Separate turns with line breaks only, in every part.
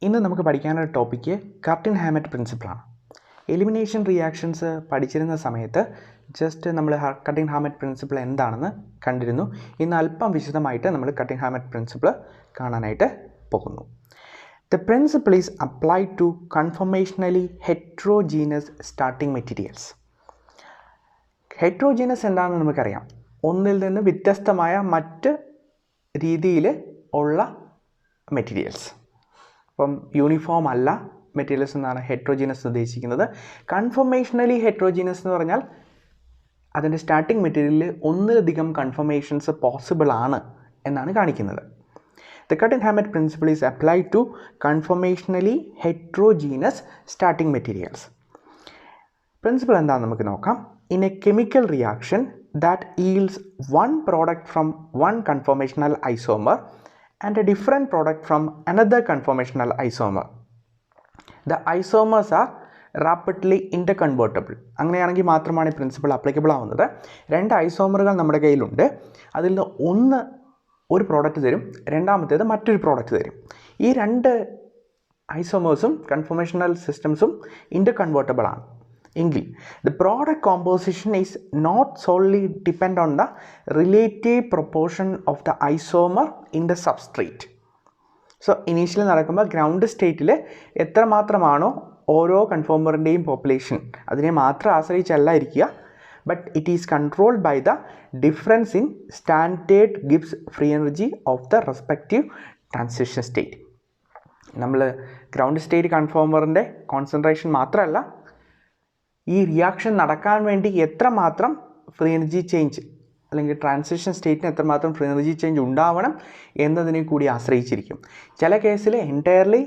ഇന്ന് നമുക്ക് പഠിക്കാനുള്ള ടോപ്പിക്ക് കർട്ടിൻ-ഹാമറ്റ് പ്രിൻസിപ്പിളാണ്. എലിമിനേഷൻ റിയാക്ഷൻസ് പഠിച്ചിരുന്ന സമയത്ത് ജസ്റ്റ് നമ്മൾ കർട്ടിൻ-ഹാമറ്റ് പ്രിൻസിപ്പിൾ എന്താണെന്ന് കണ്ടിരുന്നു. ഇന്ന് അല്പം വിശദമായിട്ട് നമ്മൾ കർട്ടിൻ-ഹാമറ്റ് പ്രിൻസിപ്പിൾ കാണാനായിട്ട് പോകുന്നു. The principle is applied to conformationally heterogeneous starting materials. Heterogeneous എന്താണെന്ന് നമുക്കറിയാം. ഒന്നിൽ നിന്ന് വ്യത്യസ്തമായ മറ്റ് രീതിയിൽ ഉള്ള മെറ്റീരിയൽസ്. അപ്പം യൂണിഫോം അല്ല മെറ്റീരിയൽസ് എന്നാണ് ഹെറ്ററോജീനസ് ഉദ്ദേശിക്കുന്നത്. കൺഫർമേഷണലി ഹെറ്ററോജീനസ് എന്ന് പറഞ്ഞാൽ അതിൻ്റെ സ്റ്റാർട്ടിംഗ് മെറ്റീരിയലിൽ ഒന്നിലധികം കൺഫർമേഷൻസ് പോസിബിൾ ആണ് എന്നാണ് കാണിക്കുന്നത്. The Kuttin-Hammett principle is applied to conformationally heterogeneous starting materials. Principle എന്താണെന്ന് നമുക്ക് നോക്കാം. In a chemical reaction that yields one product from one conformational isomer and a different product from another conformational isomer, the isomers are rapidly interconvertible. അങ്ങനെയാണെങ്കിൽ മാത്രമാണ് ഈ principle applicable ആവുന്നത്. രണ്ട് ഐസോമറുകൾ നമ്മുടെ കയ്യിലുണ്ട്. അതിൽ നിന്ന് ഒന്ന് ഒരു പ്രോഡക്റ്റ് തരും, രണ്ടാമത്തേത് മറ്റൊരു പ്രോഡക്റ്റ് തരും. ഈ രണ്ട് ഐസോമേഴ്സും കൺഫർമേഷണൽ സിസ്റ്റംസും ഇൻ്റർകൺവേർട്ടബിൾ ആണ് എങ്കിൽ the product composition is not solely depend on the relative proportion of the isomer in the substrate. So initially നടക്കുമ്പോൾ ഗ്രൗണ്ട് സ്റ്റേറ്റിൽ എത്രമാത്രമാണോ ഓരോ കൺഫോമറിൻ്റെയും പോപ്പുലേഷൻ അതിനെ മാത്രം ആശ്രയിച്ചല്ല ഇരിക്കുക, but it is controlled by the difference in standard Gibbs free energy of the respective transition state. നമ്മൾ ground state കൺഫോമറിൻ്റെ concentration മാത്രമല്ല, ഈ റിയാക്ഷൻ നടക്കാൻ വേണ്ടി എത്രമാത്രം ഫ്രീ എനർജി ചേഞ്ച് അല്ലെങ്കിൽ ട്രാൻസിഷൻ സ്റ്റേറ്റിന് എത്രമാത്രം ഫ്രീ എനർജി ചേഞ്ച് ഉണ്ടാവണം എന്നതിനെ കൂടി ആശ്രയിച്ചിരിക്കും. ചില കേസിൽ എൻറ്റയർലി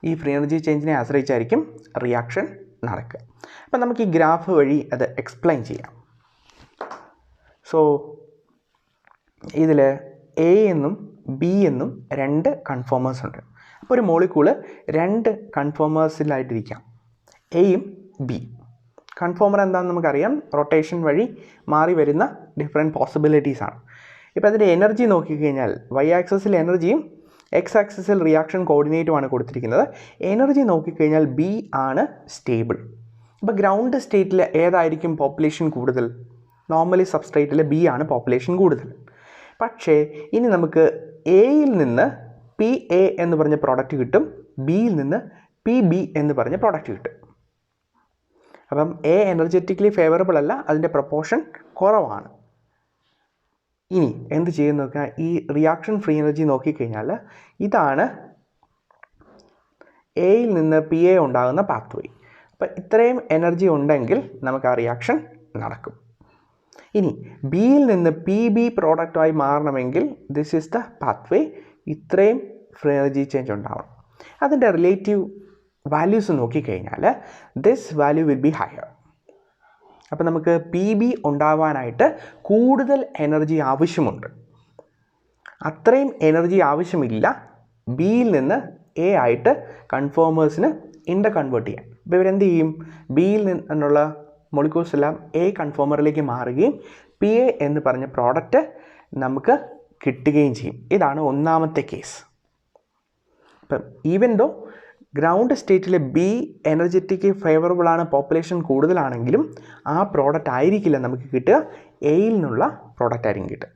ഈ ഫ്രീ എനർജി ചേഞ്ചിനെ ആശ്രയിച്ചായിരിക്കും റിയാക്ഷൻ നടക്കുക. അപ്പം നമുക്ക് ഈ ഗ്രാഫ് വഴി അത് എക്സ്പ്ലെയിൻ ചെയ്യാം. സോ ഇതിൽ എ എന്നും ബി എന്നും രണ്ട് കൺഫോമേഴ്സ് ഉണ്ട്. അപ്പോൾ ഒരു മോളിക്യൂള് രണ്ട് കൺഫോമേഴ്സിലായിട്ടിരിക്കാം, എയും ബി. കൺഫോമർ എന്താണെന്ന് നമുക്കറിയാം, റൊട്ടേഷൻ വഴി മാറി വരുന്ന ഡിഫറെൻറ്റ് പോസിബിലിറ്റീസാണ്. ഇപ്പോൾ അതിൻ്റെ എനർജി നോക്കിക്കഴിഞ്ഞാൽ വൈ ആക്സസിൽ എനർജിയും എക്സ് ആക്സസിൽ റിയാക്ഷൻ കോർഡിനേറ്റുമാണ് കൊടുത്തിരിക്കുന്നത്. എനർജി നോക്കിക്കഴിഞ്ഞാൽ ബി ആണ് സ്റ്റേബിൾ. ഇപ്പോൾ ഗ്രൗണ്ട് സ്റ്റേറ്റിൽ ഏതായിരിക്കും പോപ്പുലേഷൻ കൂടുതൽ? നോർമലി സബ്സ്ട്രേറ്റിൽ ബി ആണ് പോപ്പുലേഷൻ കൂടുതൽ. പക്ഷേ ഇനി നമുക്ക് എയിൽ നിന്ന് പി എ എന്ന് പറഞ്ഞ പ്രോഡക്റ്റ് കിട്ടും, ബിയിൽ നിന്ന് പി ബി എന്ന് പറഞ്ഞ പ്രോഡക്റ്റ് കിട്ടും. അപ്പം എ എനർജറ്റിക്കലി ഫേവറബിൾ അല്ല, അതിൻ്റെ പ്രൊപ്പോർഷൻ കുറവാണ്. ഇനി എന്ത് ചെയ്യുന്ന നോക്കുക, ഈ റിയാക്ഷൻ ഫ്രീ എനർജി നോക്കിക്കഴിഞ്ഞാൽ ഇതാണ് എയിൽ നിന്ന് പി എ ഉണ്ടാകുന്ന പാത്ത് വേ. അപ്പോൾ ഇത്രയും എനർജി ഉണ്ടെങ്കിൽ നമുക്ക് ആ റിയാക്ഷൻ നടക്കും. ഇനി ബിയിൽ നിന്ന് പി ബി പ്രോഡക്റ്റായി മാറണമെങ്കിൽ this is the path way. ഇത്രയും ഫ്രീ എനർജി ചേഞ്ച് ഉണ്ടാവണം. അതിൻ്റെ റിലേറ്റീവ് വാല്യൂസ് നോക്കിക്കഴിഞ്ഞാൽ this value will be higher. അപ്പോൾ നമുക്ക് പി ബി ഉണ്ടാവാനായിട്ട് കൂടുതൽ എനർജി ആവശ്യമുണ്ട്. അത്രയും എനർജി ആവശ്യമില്ല ബിയിൽ നിന്ന് എ ആയിട്ട് കൺഫോമേഴ്സിന് കൺവേർട്ട് ചെയ്യാൻ. ഇപ്പോൾ ഇവരെന്ത് ചെയ്യും, ബിയിൽ നിന്നുള്ള മോളിക്യൂൾസ് എല്ലാം എ കൺഫോമറിലേക്ക് മാറുകയും പി എ എന്ന് പറഞ്ഞ പ്രോഡക്റ്റ് നമുക്ക് കിട്ടുകയും ചെയ്യും. ഇതാണ് ഒന്നാമത്തെ കേസ്. ഇപ്പം ഈവൻ ദോ ഗ്രൗണ്ട് സ്റ്റേറ്റിലെ ബി എനർജറ്റിക് ഫേവറബിൾ ആണ്, പോപ്പുലേഷൻ കൂടുതലാണെങ്കിലും ആ പ്രോഡക്റ്റ് ആയിരിക്കില്ല നമുക്ക് കിട്ടുക, എയിൽ നിന്നുള്ള പ്രോഡക്റ്റ് ആയിരിക്കും കിട്ടുക.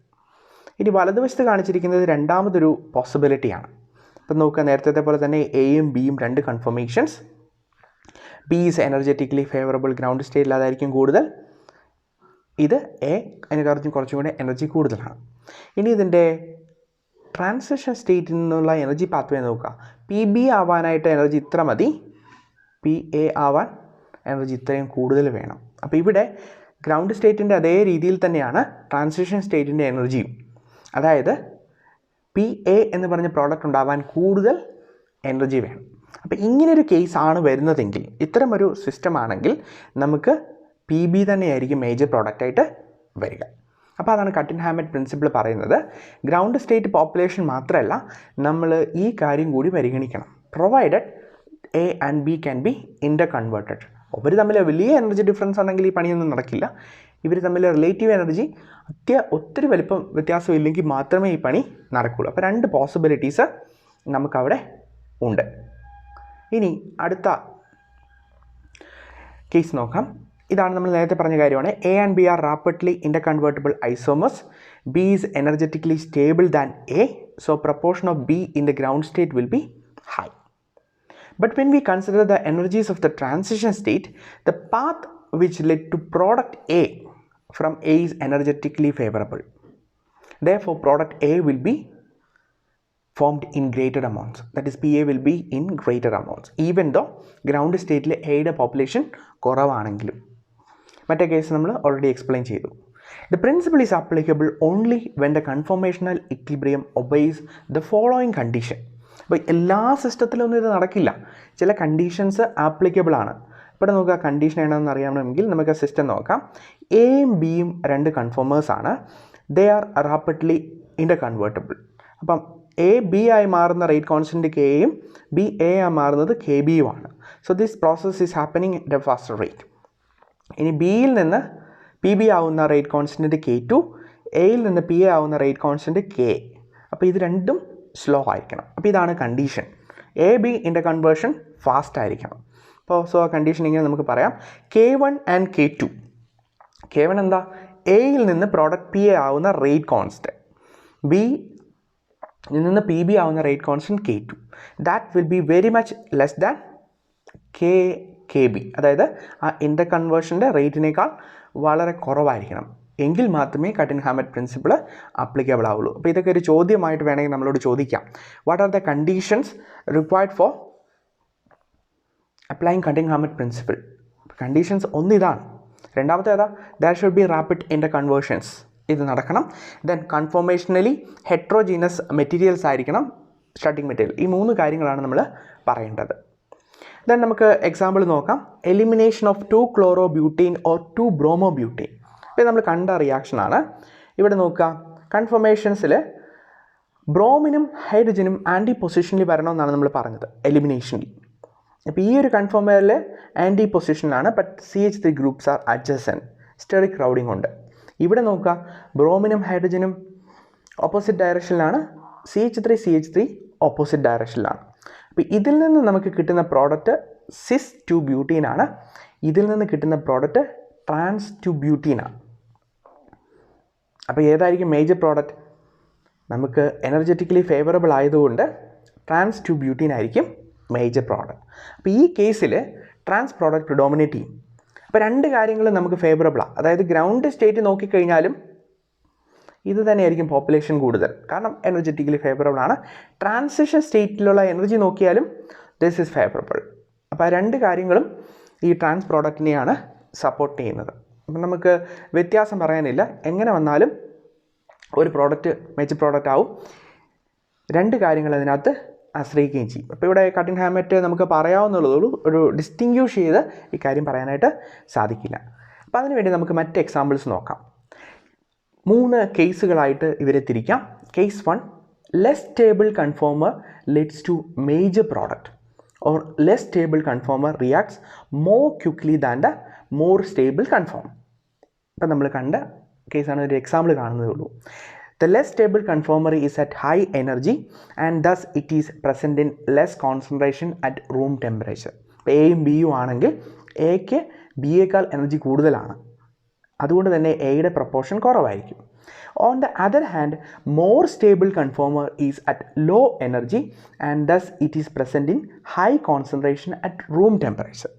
ഇനി വലതുവശത്ത് കാണിച്ചിരിക്കുന്നത് രണ്ടാമതൊരു പോസിബിലിറ്റിയാണ്. ഇപ്പം നോക്കുക, നേരത്തെ പോലെ തന്നെ എയും ബിയും രണ്ട് confirmations. B is energetically favourable, ground സ്റ്റേറ്റിൽ അതായിരിക്കും കൂടുതൽ. ഇത് എ അതിനെക്കുറിച്ചും കുറച്ചും കൂടെ എനർജി കൂടുതലാണ്. ഇനി ഇതിൻ്റെ ട്രാൻസിഷൻ സ്റ്റേറ്റിൽ നിന്നുള്ള എനർജി പാത്വേ നോക്കുക. പി ബി ആവാനായിട്ട് എനർജി ഇത്ര മതി, പി എ ആവാൻ എനർജി ഇത്രയും കൂടുതൽ വേണം. അപ്പോൾ ഇവിടെ ഗ്രൗണ്ട് സ്റ്റേറ്റിൻ്റെ അതേ രീതിയിൽ തന്നെയാണ് ട്രാൻസിഷൻ സ്റ്റേറ്റിൻ്റെ എനർജിയും. അതായത് പി എ എന്ന് പറഞ്ഞ പ്രോഡക്റ്റ് ഉണ്ടാവാൻ കൂടുതൽ എനർജി വേണം. അപ്പോൾ ഇങ്ങനൊരു കേസാണ് വരുന്നതെങ്കിൽ, ഇത്തരമൊരു സിസ്റ്റം ആണെങ്കിൽ നമുക്ക് പി ബി തന്നെയായിരിക്കും മേജർ പ്രോഡക്റ്റായിട്ട് വരിക. അപ്പോൾ അതാണ് കട്ടിൻ-ഹാമറ്റ് പ്രിൻസിപ്പിൾ പറയുന്നത്. ഗ്രൗണ്ട് സ്റ്റേറ്റ് പോപ്പുലേഷൻ മാത്രമല്ല, നമ്മൾ ഈ കാര്യം കൂടി പരിഗണിക്കണം. Provided A and B can be interconverted. അവർ തമ്മിൽ വലിയ എനർജി ഡിഫറൻസ് ഉണ്ടെങ്കിൽ ഈ പണിയൊന്നും നടക്കില്ല. ഇവർ തമ്മിൽ റിലേറ്റീവ് എനർജി ഒത്തിരി വലിപ്പം വ്യത്യാസം ഇല്ലെങ്കിൽ മാത്രമേ ഈ പണി നടക്കുകയുള്ളൂ. അപ്പോൾ രണ്ട് പോസിബിലിറ്റീസ് നമുക്കവിടെ ഉണ്ട്. ഇനി അടുത്ത കേസ് നോക്കാം. ഇതാണ് നമ്മൾ നേരത്തെ പറഞ്ഞ കാര്യമാണ്. A and B are rapidly interconvertible isomers. B is energetically stable than A, so proportion of B in the ground state will be high. But when we consider the energies of the transition state, the path which led to product A from A is energetically favorable. Therefore, product A will be formed in greater amounts. That is, PA will be in greater amounts, even though ground state le A യുടെ population കുറവാണെങ്കിലും. മറ്റേ case നമ്മൾ already explain ചെയ്തു. The principle is applicable only when the conformational equilibrium obeys the following condition. അപ്പോൾ എല്ലാ സിസ്റ്റത്തിലൊന്നും ഇത് നടക്കില്ല. ചില കണ്ടീഷൻസ് ആപ്ലിക്കബിൾ ആണ്. ഇവിടെ നമുക്ക് ആ കണ്ടീഷൻ ഏതാണെന്ന് അറിയണമെങ്കിൽ നമുക്ക് ആ സിസ്റ്റം നോക്കാം. എയും ബിയും രണ്ട് കൺഫോമേഴ്സാണ്. They are rapidly ഇന്റർകൺവേർട്ടിബിൾ. അപ്പം എ ബി ആയി മാറുന്ന റേറ്റ് കോൺസ്റ്റൻറ്റ് കെയും ബി എ ആയി മാറുന്നത് കെ ബിയുമാണ്. So this process is happening at a faster rate. ഇനി ബിയിൽ നിന്ന് പി ബി ആവുന്ന റേറ്റ് കോൺസ്റ്റൻറ്റ് കെ ടു, എയിൽ നിന്ന് പി എ ആവുന്ന റേറ്റ് കോൺസ്റ്റൻറ്റ് കെ. അപ്പോൾ ഇത് രണ്ടും സ്ലോ ആയിരിക്കണം. അപ്പോൾ ഇതാണ് കണ്ടീഷൻ. എ ബി ഇൻ്റെ കൺവേർഷൻ ഫാസ്റ്റ് ആയിരിക്കണം. അപ്പോൾ സോ ആ കണ്ടീഷൻ ഇങ്ങനെ നമുക്ക് പറയാം. K1 and K2. K1 എന്താ? എയിൽ നിന്ന് പ്രോഡക്റ്റ് പി എ ആവുന്ന റേറ്റ് കോൺസ്റ്റൻറ്റ്, ബിയിൽ നിന്ന് പി ബി ആവുന്ന rate constant K2. That will be very much less than K B. അതായത് ആ ഇൻ്റർ കൺവേർഷൻ്റെ റേറ്റിനേക്കാൾ വളരെ കുറവായിരിക്കണം. എങ്കിൽ മാത്രമേ കട്ടിംഗ്-ഹാമറ്റ് പ്രിൻസിപ്പിൾ ആപ്ലിക്കബിൾ ആവുള്ളൂ. അപ്പോൾ ഇതൊക്കെ ഒരു ചോദ്യമായിട്ട് വേണമെങ്കിൽ നമ്മളോട് ചോദിക്കാം. What are the conditions required for applying Curtin Hammett principle? Conditions ഒന്നിതാണ്. രണ്ടാമത്തെ ഏതാ? There should be rapid interconversions. ഇത് നടക്കണം. ദെൻ കൺഫോർമേഷനലി ഹെട്രോജീനസ് മെറ്റീരിയൽസ് ആയിരിക്കണം സ്റ്റാർട്ടിംഗ് മെറ്റീരിയൽ. ഈ മൂന്ന് കാര്യങ്ങളാണ് നമ്മൾ പറയേണ്ടത്. ദെൻ നമുക്ക് എക്സാമ്പിൾ നോക്കാം. Elimination of 2-chlorobutane or 2-bromobutane. ഇത് നമ്മൾ കണ്ട റിയാക്ഷനാണ്. ഇവിടെ നോക്കുക, കൺഫർമേഷൻസിൽ ബ്രോമിനും ഹൈഡ്രജനും ആൻറ്റി പൊസിഷനിൽ വരണമെന്നാണ് നമ്മൾ പറഞ്ഞത് എലിമിനേഷനിൽ. അപ്പോൾ ഈ ഒരു കൺഫോമറിൽ ആൻറ്റി പൊസിഷനിലാണ്. But CH3 groups are adjacent, steric crowding ഉണ്ട്. ഇവിടെ നോക്കുക, ബ്രോമിനും ഹൈഡ്രജനും ഓപ്പോസിറ്റ് ഡയറക്ഷനിലാണ്, CH3 ഓപ്പോസിറ്റ് ഡയറക്ഷനിലാണ്. അപ്പോൾ ഇതിൽ നിന്ന് നമുക്ക് കിട്ടുന്ന പ്രോഡക്റ്റ് cis-2-butene ആണ്. ഇതിൽ നിന്ന് കിട്ടുന്ന പ്രോഡക്റ്റ് trans-2-butene ആണ്. അപ്പോൾ ഏതായിരിക്കും മേജർ പ്രോഡക്റ്റ്? നമുക്ക് എനർജറ്റിക്കലി ഫേവറബിൾ ആയതുകൊണ്ട് trans-2-butene ആയിരിക്കും മേജർ പ്രോഡക്റ്റ്. അപ്പോൾ ഈ കേസിൽ ട്രാൻസ് പ്രോഡക്റ്റ് പ്രിഡോമിനേറ്റ് ചെയ്യും. അപ്പോൾ രണ്ട് കാര്യങ്ങളും നമുക്ക് ഫേവറബിളാണ്. അതായത് ഗ്രൗണ്ട് സ്റ്റേറ്റ് നോക്കിക്കഴിഞ്ഞാലും ഇത് തന്നെയായിരിക്കും പോപ്പുലേഷൻ കൂടുതൽ, കാരണം എനർജറ്റിക്കലി ഫേവറബിൾ ആണ്. ട്രാൻസിഷൻ സ്റ്റേറ്റിലുള്ള എനർജി നോക്കിയാലും ദിസ് ഈസ് ഫേവറബിൾ. അപ്പോൾ ആ രണ്ട് കാര്യങ്ങളും ഈ ട്രാൻസ് പ്രോഡക്റ്റിനെയാണ് സപ്പോർട്ട് ചെയ്യുന്നത്. അപ്പം നമുക്ക് വ്യത്യാസം പറയാനില്ല. എങ്ങനെ വന്നാലും ഒരു പ്രോഡക്റ്റ് മേജർ പ്രോഡക്റ്റ് ആവും. രണ്ട് കാര്യങ്ങൾ അതിനകത്ത് ആശ്രയിക്കുകയും ചെയ്യും. അപ്പോൾ ഇവിടെ കട്ടിംഗ്-ഹാമറ്റ് നമുക്ക് പറയാവുന്നുള്ളൂ, ഒരു ഡിസ്റ്റിങ്ക്യൂഷ് ചെയ്ത് ഈ കാര്യം പറയാനായിട്ട് സാധിക്കില്ല. അപ്പോൾ അതിനുവേണ്ടി നമുക്ക് മറ്റ് എക്സാമ്പിൾസ് നോക്കാം. 3 കേസുകളായിട്ട് ഇവരെ തിരിക്കാം. Case 1, less stable conformer leads to major product or less stable conformer reacts more quickly than the more stable conformer. ഇപ്പം നമ്മൾ കണ്ട കേസാണ്, ഒരു എക്സാമ്പിൾ കാണുന്നതേ ഉള്ളൂ. The less stable conformer is at high energy and thus it is present in less concentration at room temperature. ഇപ്പോൾ എയും ബിയും ആണെങ്കിൽ എക്ക് ബിയേക്കാൾ എനർജി കൂടുതലാണ്, അതുകൊണ്ട് തന്നെ എയുടെ പ്രപ്പോർഷൻ കുറവായിരിക്കും. On the other hand, more stable conformer is at low energy and thus it is present in high concentration at room temperature.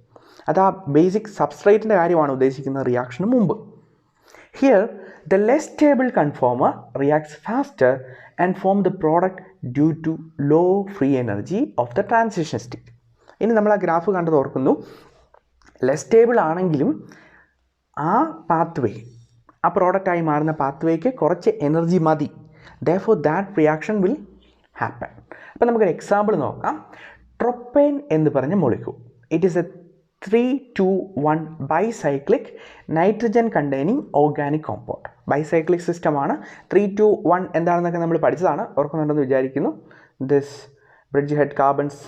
അത് ആ ബേസിക് സബ്സ്ട്രേറ്റിൻ്റെ കാര്യമാണ് ഉദ്ദേശിക്കുന്ന റിയാക്ഷന് മുമ്പ്. Here, the less stable conformer reacts faster and form the product due to low free energy of the transition state. ഇനി നമ്മൾ ആ graph കണ്ടത് ഓർക്കുന്നു. ലെസ് സ്റ്റേബിൾ ആണെങ്കിലും ആ പാത്വേ, ആ പ്രോഡക്റ്റായി മാറുന്ന പാത്വേക്ക് കുറച്ച് എനർജി മതി. Therefore, that reaction will happen. അപ്പോൾ നമുക്കൊരു എക്സാമ്പിൾ നോക്കാം. ട്രൊപ്പൈൻ എന്ന് പറഞ്ഞ molecule. It is A 3-2-1 bicyclic nitrogen containing organic compound. Bicyclic സിസ്റ്റമാണ്. 3-2-1 എന്താണെന്നൊക്കെ നമ്മൾ പഠിച്ചതാണ്, ഓർക്കുന്നുണ്ടെന്ന് വിചാരിക്കുന്നു. This bridge head carbons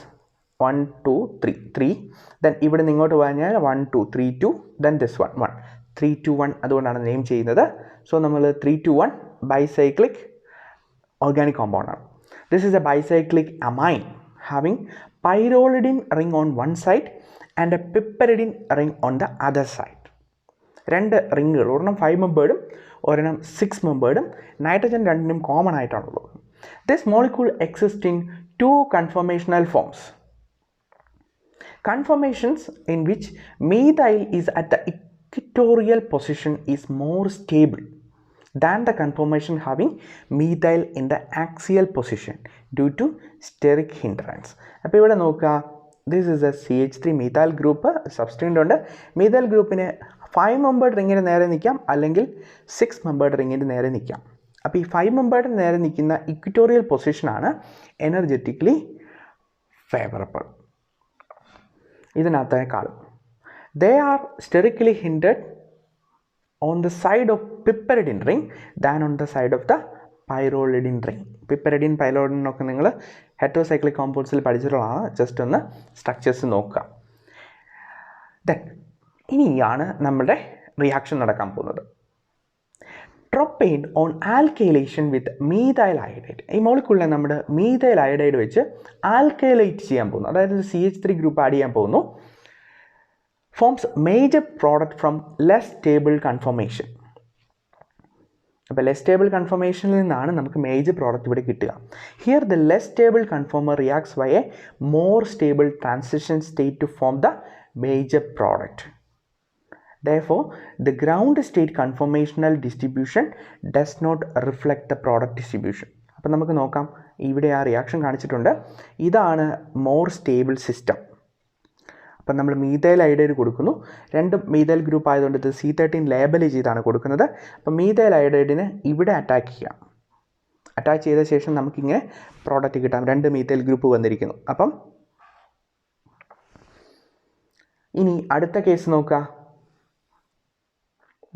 1 2 3 3, then ഇവിടെ നിന്ന് ഇങ്ങോട്ട് പറഞ്ഞാൽ 1 2 3 2, ദെൻ ദിസ് 1 1 3 2 1, അതുകൊണ്ടാണ് നെയിം ചെയ്യുന്നത്. സോ നമ്മൾ 3-2-1 ബൈസൈക്ലിക് ഓർഗാനിക് കോമ്പൗണ്ടാണ്. This is a bicyclic amine having pyrrolidine ring on one side and a piperidine ring on the other side. രണ്ട് റിങ്ങുകൾ, ഒരെണ്ണം 5 മെമ്പേർഡും ഒരെണ്ണം 6 മെമ്പേർഡും, നൈട്രജൻ രണ്ടിനും കോമൺ ആയിട്ടാണുള്ളത്. This molecule exist in 2 conformational forms. Conformations in which methyl is at the equatorial position is more stable than the conformation having methyl in the axial position due to steric hindrance. അപ്പോൾ ഇവിടെ നോക്കുക, this is a CH3 methyl group substituent ഉണ്ട്. methyl ഗ്രൂപ്പിന് 5 membered റിങ്ങിന് നേരെ നിൽക്കാം, അല്ലെങ്കിൽ 6 membered റിങ്ങിന് നേരെ നിൽക്കാം. അപ്പോൾ ഈ 5 മെമ്പേർഡിന് നേരെ നിൽക്കുന്ന ഇക്വറ്റോറിയൽ പൊസിഷനാണ് എനർജറ്റിക്കലി ഫേവറബിൾ. ഇതിനകത്തേക്കാളും they are sterically hindered on the side of piperidine ring than on the side of the pyrrolidine ring. piperidine pyrrolidine ഒക്കെ നിങ്ങൾ ഹെറ്ററോസൈക്ലിക് കോമ്പൗണ്ട്സിൽ പഠിച്ചിട്ടുള്ളതാണ്. ജസ്റ്റ് ഒന്ന് സ്ട്രക്ചേഴ്സ് നോക്കുക. ദെൻ ഇനിയാണ് നമ്മുടെ റിയാക്ഷൻ നടക്കാൻ പോകുന്നത്. Tropane on alkylation with methyl iodide. ഈ മോളിക്യൂളിനെ നമ്മുടെ മീഥൈൽ അയഡൈഡ് വെച്ച് ആൽക്കൈലേറ്റ് ചെയ്യാൻ പോകുന്നു, അതായത് CH3 ഗ്രൂപ്പ് ആഡ് ചെയ്യാൻ പോകുന്നു. forms major product from less stable conformation. അപ്പോൾ ലെസ് സ്റ്റേബിൾ കൺഫോർമേഷനിൽ നിന്നാണ് നമുക്ക് മേജർ പ്രോഡക്റ്റ് ഇവിടെ കിട്ടുക. Here the less stable conformer reacts by a more stable transition state to form the major product. Therefore, the ground state conformational distribution does not reflect the product distribution. അപ്പോൾ നമുക്ക് നോക്കാം, ഇവിടെ ആ reaction കാണിച്ചിട്ടുണ്ട്. ഇതാണ് more stable system. അപ്പം നമ്മൾ methyl iodide കൊടുക്കുന്നു. 2 മീഥൈൽ ഗ്രൂപ്പ് ആയതുകൊണ്ട് ഇത് C13 ലേബൽ ചെയ്താണ് കൊടുക്കുന്നത്. അപ്പം മീഥൈൽ അയഡൈഡിന് ഇവിടെ അറ്റാച്ച് ചെയ്യാം. അറ്റാച്ച് ചെയ്ത ശേഷം നമുക്കിങ്ങനെ പ്രോഡക്റ്റ് കിട്ടാം. 2 മീഥൈൽ ഗ്രൂപ്പ് വന്നിരിക്കുന്നു. അപ്പം ഇനി അടുത്ത കേസ് നോക്കുക.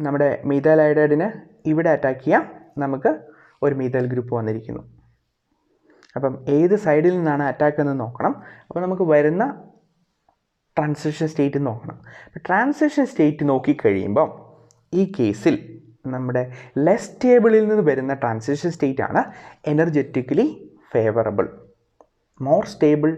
നമ്മുടെ മീഥൈൽ അയഡൈഡിന് ഇവിടെ അറ്റാക്ക് ചെയ്യാം, നമുക്ക് ഒരു മീഥൈൽ ഗ്രൂപ്പ് വന്നിരിക്കുന്നു. അപ്പം ഏത് സൈഡിൽ നിന്നാണ് അറ്റാക്ക് എന്ന് നോക്കണം. അപ്പോൾ നമുക്ക് വരുന്ന ട്രാൻസിഷൻ സ്റ്റേറ്റ് നോക്കണം. അപ്പോൾ ട്രാൻസിഷൻ സ്റ്റേറ്റ് നോക്കിക്കഴിയുമ്പം ഈ കേസിൽ നമ്മുടെ ലെസ് സ്റ്റേബിളിൽ നിന്ന് വരുന്ന ട്രാൻസിഷൻ സ്റ്റേറ്റ് ആണ് energetically favourable. More stable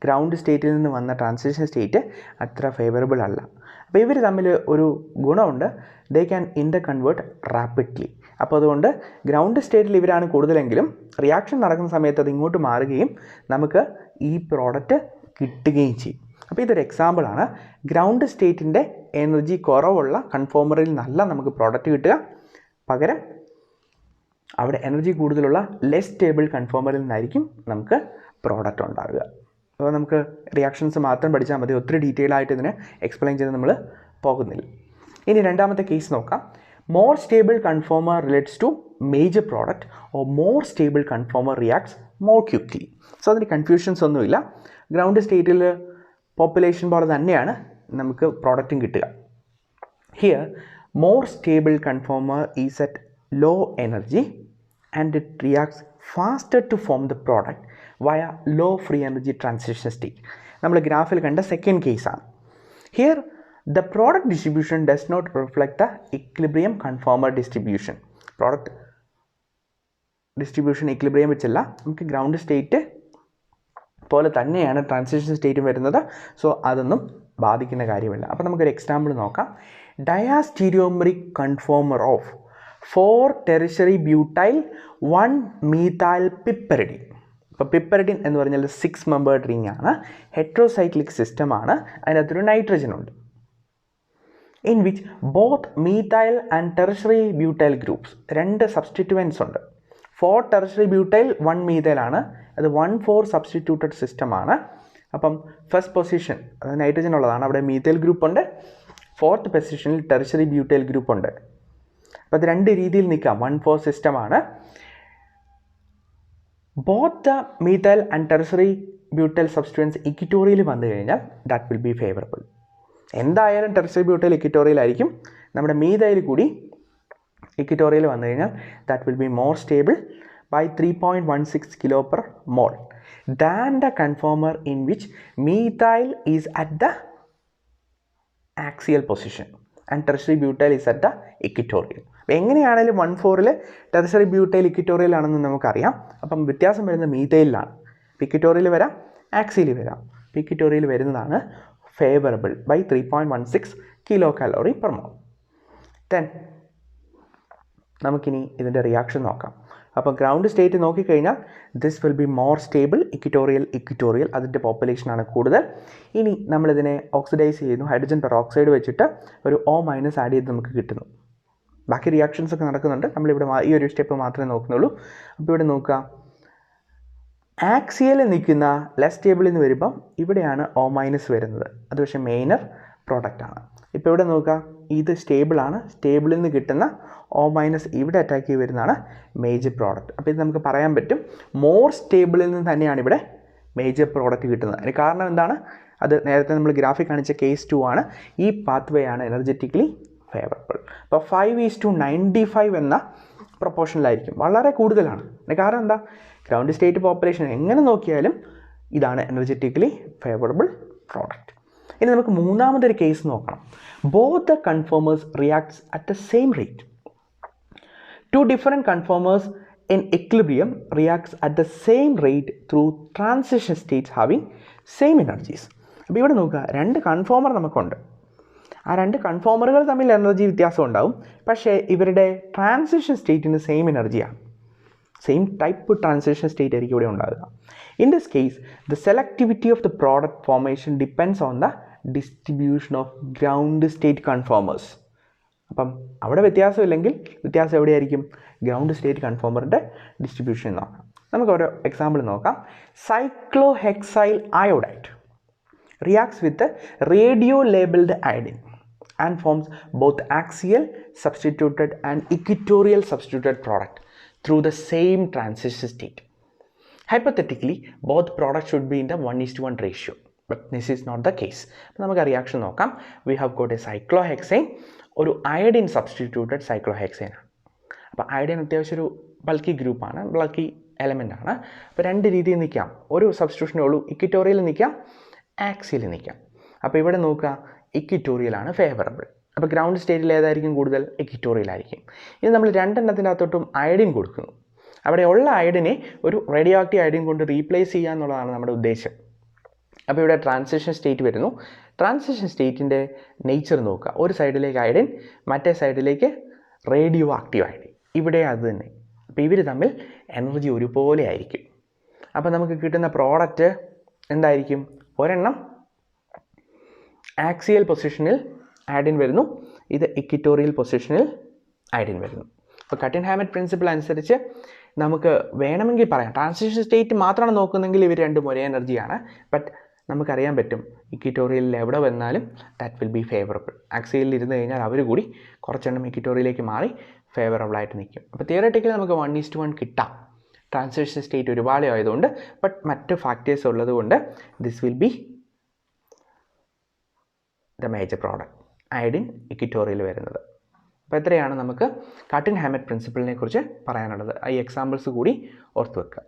ground സ്റ്റേറ്റിൽ നിന്ന് വന്ന ട്രാൻസിഷൻ സ്റ്റേറ്റ് അത്ര ഫേവറബിൾ അല്ല. അപ്പോൾ ഇവർ തമ്മിൽ ഒരു ഗുണമുണ്ട്, they can inter convert rapidly. അപ്പോൾ അതുകൊണ്ട് ഗ്രൗണ്ട് സ്റ്റേറ്റിൽ ഇവരാണ് കൂടുതലെങ്കിലും റിയാക്ഷൻ നടക്കുന്ന സമയത്ത് അത് ഇങ്ങോട്ട് മാറുകയും നമുക്ക് ഈ പ്രോഡക്റ്റ് കിട്ടുകയും ചെയ്യും. അപ്പോൾ ഇതൊരു എക്സാമ്പിളാണ്. ഗ്രൗണ്ട് സ്റ്റേറ്റിൻ്റെ എനർജി കുറവുള്ള കൺഫോമറിൽ നിന്നല്ല നമുക്ക് പ്രോഡക്റ്റ് കിട്ടുക, പകരം അവിടെ എനർജി കൂടുതലുള്ള ലെസ് സ്റ്റേബിൾ കൺഫോമറിൽ നിന്നായിരിക്കും നമുക്ക് പ്രോഡക്റ്റ് ഉണ്ടാവുക. അപ്പോൾ നമുക്ക് റിയാക്ഷൻസ് മാത്രം പഠിച്ചാൽ മതി, ഒത്തിരി ഡീറ്റെയിൽ ആയിട്ട് ഇതിനെ എക്സ്പ്ലെയിൻ ചെയ്ത് നമ്മൾ പോകുന്നില്ല. ഇനി രണ്ടാമത്തെ കേസ് നോക്കാം. More stable conformer relates to major product or more stable conformer reacts more quickly. So അതിന് കൺഫ്യൂഷൻസ് ഒന്നുമില്ല. ഗ്രൗണ്ട് സ്റ്റേറ്റിൽ പോപ്പുലേഷൻ പോലെ തന്നെയാണ് നമുക്ക് പ്രോഡക്റ്റും കിട്ടുക. Here more stable conformer is at low energy and it reacts faster to form the product via low free energy transition state. നമ്മൾ ഗ്രാഫിൽ കണ്ട സെക്കൻഡ് കേസാണ്. Here the product distribution does not reflect the equilibrium conformer distribution. Product distribution equilibrium വെച്ചല്ല, നമുക്ക് ground state പോലെ തന്നെയാണ് transition state വരുന്നത്. So അതൊന്നും ബാധിക്കുന്ന കാര്യമില്ല. അപ്പോൾ നമുക്കൊരു എക്സാമ്പിൾ നോക്കാം. ഡയാസ്റ്റീരിയോമെറിക് കൺഫോമർ ഓഫ് 4 ടെറിഷറി ബ്യൂട്ടൈൽ 1 മീഥൈൽ പിപ്പറിഡിൻ. ഇപ്പോൾ പിപ്പറിഡിൻ എന്ന് പറഞ്ഞാൽ 6 മെമ്പേർഡ് റിംഗ് ആണ്, ഹെട്രോസൈക്ലിക് സിസ്റ്റമാണ്, അതിനകത്തൊരു നൈട്രജൻ ഉണ്ട്. In which both methyl and tertiary butyl groups, 2 substituents ഉണ്ട്. 4 ടെറിഷറി ബ്യൂട്ടൈൽ 1 മീഥൈൽ ആണ്, അത് 1,4 സബ്സ്റ്റിറ്റ്യൂട്ടഡ് സിസ്റ്റമാണ്. അപ്പം ഫസ്റ്റ് പൊസിഷൻ അത് നൈട്രജൻ ഉള്ളതാണ്, അവിടെ മീഥൈൽ ഗ്രൂപ്പ് ഉണ്ട്. 4th പൊസിഷനിൽ ടെറിഷറി ബ്യൂട്ടൈൽ ഗ്രൂപ്പ് ഉണ്ട്. അപ്പോൾ അത് 2 രീതിയിൽ നിൽക്കാം. 1,4 സിസ്റ്റമാണ്. Both the methyl and tertiary butyl substituents equatorial വന്നു കഴിഞ്ഞാൽ ദാറ്റ് വിൽ ബി ഫേവറബിൾ. എന്തായാലും ടെറിഷറി ബ്യൂട്ടൈൽ ഇക്വിറ്റോറിയൽ ആയിരിക്കും. നമ്മുടെ മീഥൈൽ കൂടി ഇക്വിറ്റോറിയൽ വന്നു കഴിഞ്ഞാൽ that will be more stable by 3.16 kilo per mole than the conformer in which methyl is at the axial position and tertiary butyl is at the equatorial. എങ്ങനെയാണെങ്കിലും 1,4 tertiary butyl equatorial ആണെന്ന് നമുക്കറിയാം. അപ്പം വ്യത്യാസം വരുന്നത് മീഥൈലിലാണ്. Equatorial വരാം, axial വരാം. Equatorial വരുന്നതാണ് favourable by 3.16 kilo calorie per mole. Then നമുക്കിനി ഇതിൻ്റെ റിയാക്ഷൻ നോക്കാം. അപ്പോൾ ഗ്രൗണ്ട് സ്റ്റേറ്റ് നോക്കിക്കഴിഞ്ഞാൽ this will be more stable, equatorial അതിൻ്റെ പോപ്പുലേഷനാണ് കൂടുതൽ. ഇനി നമ്മളിതിനെ ഓക്സിഡൈസ് ചെയ്യുന്നു, ഹൈഡ്രജൻ പെറോക്സൈഡ് വെച്ചിട്ട് ഒരു O- ആഡ് ചെയ്ത് നമുക്ക് കിട്ടുന്നു. ബാക്കി റിയാക്ഷൻസ് ഒക്കെ നടക്കുന്നുണ്ട്, നമ്മളിവിടെ ഈ ഒരു സ്റ്റെപ്പ് മാത്രമേ നോക്കുന്നുള്ളൂ. അപ്പോൾ ഇവിടെ നോക്കുക, ആക്സിയലിൽ നിൽക്കുന്ന ലെസ് സ്റ്റേബിളിൽ നിന്ന് വരുമ്പം ഇവിടെയാണ് O- വരുന്നത്, അത് പക്ഷേ മെയിനർ പ്രോഡക്റ്റാണ്. ഇപ്പോൾ ഇവിടെ നോക്കുക, ഇത് സ്റ്റേബിളാണ്, സ്റ്റേബിളിൽ നിന്ന് കിട്ടുന്ന O- ഇവിടെ അറ്റാക്ക് ചെയ്ത് വരുന്നതാണ് മേജർ പ്രോഡക്റ്റ്. അപ്പോൾ ഇത് നമുക്ക് പറയാൻ പറ്റും മോർ സ്റ്റേബിളിൽ നിന്ന് തന്നെയാണ് ഇവിടെ മേജർ പ്രോഡക്റ്റ് കിട്ടുന്നത്. അതിന് കാരണം എന്താണ്? അത് നേരത്തെ നമ്മൾ ഗ്രാഫിക് കാണിച്ച കേസ് 2 ആണ്. ഈ പാത്വേ ആണ് എനർജറ്റിക്കലി ഫേവറബിൾ. അപ്പോൾ 5:95 എന്ന പ്രൊപ്പോർഷനിലായിരിക്കും, വളരെ കൂടുതലാണ്. അതിന് കാരണം എന്താ? ഗ്രൗണ്ട് സ്റ്റേറ്റ് പോപ്പുലേഷൻ എങ്ങനെ നോക്കിയാലും ഇതാണ് എനർജറ്റിക്കലി ഫേവറബിൾ പ്രോഡക്റ്റ്. ഇനി നമുക്ക് മൂന്നാമതൊരു കേസ് നോക്കണം. Both the conformers reacts at the same rate. Two different conformers in equilibrium reacts at the same rate through transition states having same energies. അപ്പോൾ ഇവിടെ നോക്കുക, രണ്ട് കൺഫോമർ നമുക്കുണ്ട്. ആ രണ്ട് കൺഫോമറുകൾ തമ്മിൽ എനർജി വ്യത്യാസം ഉണ്ടാവും, പക്ഷേ ഇവരുടെ ട്രാൻസിഷൻ സ്റ്റേറ്റിന് സെയിം എനർജിയാണ്. സെയിം ടൈപ്പ് ട്രാൻസിഷൻ സ്റ്റേറ്റ് ആയിരിക്കും ഇവിടെ ഉണ്ടാകുക. In this case the selectivity of the product formation depends on the distribution of ground state conformers. അപ്പം അവിടെ വ്യത്യാസമില്ലെങ്കിൽ വ്യത്യാസം എവിടെയായിരിക്കും? ഗ്രൗണ്ട് സ്റ്റേറ്റ് കൺഫോമറിൻ്റെ ഡിസ്ട്രിബ്യൂഷൻ നോക്കാം. നമുക്ക് ഓരോ എക്സാമ്പിൾ നോക്കാം. Cyclohexyl iodide reacts with radio labelled iodine and forms both axial substituted and equatorial substituted product through the same transition state. Hypothetically, both products should be in the 1:1 ratio, but this is not the case. അപ്പോൾ നമുക്ക് reaction നോക്കാം. We have got a cyclohexane, ഒരു iodine substituted cyclohexane ആണ്. അപ്പോൾ iodine അത്യാവശ്യം ഒരു bulky ഗ്രൂപ്പാണ്, bulky element ആണ്. അപ്പോൾ രണ്ട് രീതിയിൽ നിൽക്കാം, ഒരു സബ്സ്റ്റിറ്റ്യൂഷനേ ഉള്ളൂ, ഇക്വിറ്റോറിയൽ നിൽക്കാം, ആക്സിയൽ നിൽക്കാം. അപ്പോൾ ഇവിടെ നോക്കുക, ഇക്വിറ്റോറിയലാണ് ഫേവറബിൾ. അപ്പോൾ ഗ്രൗണ്ട് സ്റ്റേറ്റിൽ ഏതായിരിക്കും കൂടുതൽ? ഇക്വിറ്റോറിയൽ ആയിരിക്കും. ഇത് നമ്മൾ രണ്ടെണ്ണത്തിൻ്റെ അകത്തോട്ടും അയഡിൻ കൊടുക്കുന്നു. അവിടെ ഉള്ള അയഡിനെ ഒരു റേഡിയോ ആക്റ്റീവ് അയഡിൻ കൊണ്ട് റീപ്ലേസ് ചെയ്യുക എന്നുള്ളതാണ് നമ്മുടെ ഉദ്ദേശം. അപ്പോൾ ഇവിടെ ട്രാൻസിഷൻ സ്റ്റേറ്റ് വരുന്നു. ട്രാൻസിഷൻ സ്റ്റേറ്റിൻ്റെ നേച്ചർ നോക്കുക, ഒരു സൈഡിലേക്ക് അയഡിൻ, മറ്റേ സൈഡിലേക്ക് റേഡിയോ ആക്റ്റീവ് അയഡിൻ, ഇവിടെ അത് തന്നെ. അപ്പോൾ ഇവർ തമ്മിൽ എനർജി ഒരുപോലെ ആയിരിക്കും. അപ്പോൾ നമുക്ക് കിട്ടുന്ന പ്രോഡക്റ്റ് എന്തായിരിക്കും? ഒരെണ്ണം ആക്സിയൽ പൊസിഷനിൽ അയഡിൻ വരുന്നു, ഇത് ഇക്വിറ്റോറിയൽ പൊസിഷനിൽ അയഡിൻ വരുന്നു. അപ്പോൾ കട്ടിൻ ഹാമറ്റ് പ്രിൻസിപ്പിൾ അനുസരിച്ച് നമുക്ക് വേണമെങ്കിൽ പറയാം, ട്രാൻസിഷൻ സ്റ്റേറ്റ് മാത്രമാണ് നോക്കുന്നെങ്കിൽ ഇവർ രണ്ടും ഒരേ എനർജിയാണ്. ബട്ട് നമുക്കറിയാൻ പറ്റും ഇക്വിറ്റോറിയലിൽ എവിടെ വന്നാലും ദാറ്റ് വിൽ ബി ഫേവറബിൾ. ആക്സിയലിൽ ഇരുന്ന് കഴിഞ്ഞാൽ അവർ കൂടി കുറച്ചെണ്ണം ഇക്വിറ്റോറിയലിലേക്ക് മാറി ഫേവറബിളായിട്ട് നിൽക്കും. അപ്പോൾ തിയററ്റിക്കലി നമുക്ക് 1:1 കിട്ടാം, ട്രാൻസിഷൻ സ്റ്റേറ്റ് ഒരുപാട് ആയതുകൊണ്ട്. ബട്ട് മറ്റ് ഫാക്ടേഴ്സ് ഉള്ളതുകൊണ്ട് this will B the major product, iodine equatorial വരുന്നത്. അപ്പോൾ എത്രയാണ് നമുക്ക് കട്ടിൻ ഹാമറ്റ് പ്രിൻസിപ്പിളിനെ കുറിച്ച് പറയാനുള്ളത്. ഈ എക്സാമ്പിൾസ് കൂടി ഓർത്ത് വെക്കുക.